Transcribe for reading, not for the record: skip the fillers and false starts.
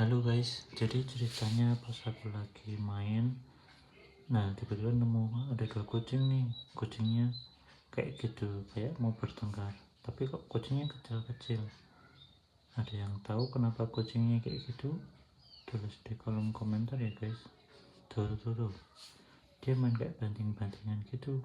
Halo guys, jadi ceritanya pas aku lagi main, nah tiba-tiba nemu ada dua kucing nih. Kucingnya kayak gitu, kayak mau bertengkar, tapi kok kucingnya kecil-kecil. Ada yang tahu kenapa kucingnya kayak gitu? Tulis di kolom komentar ya guys. Tuh, dia main kayak banting-bantingan gitu.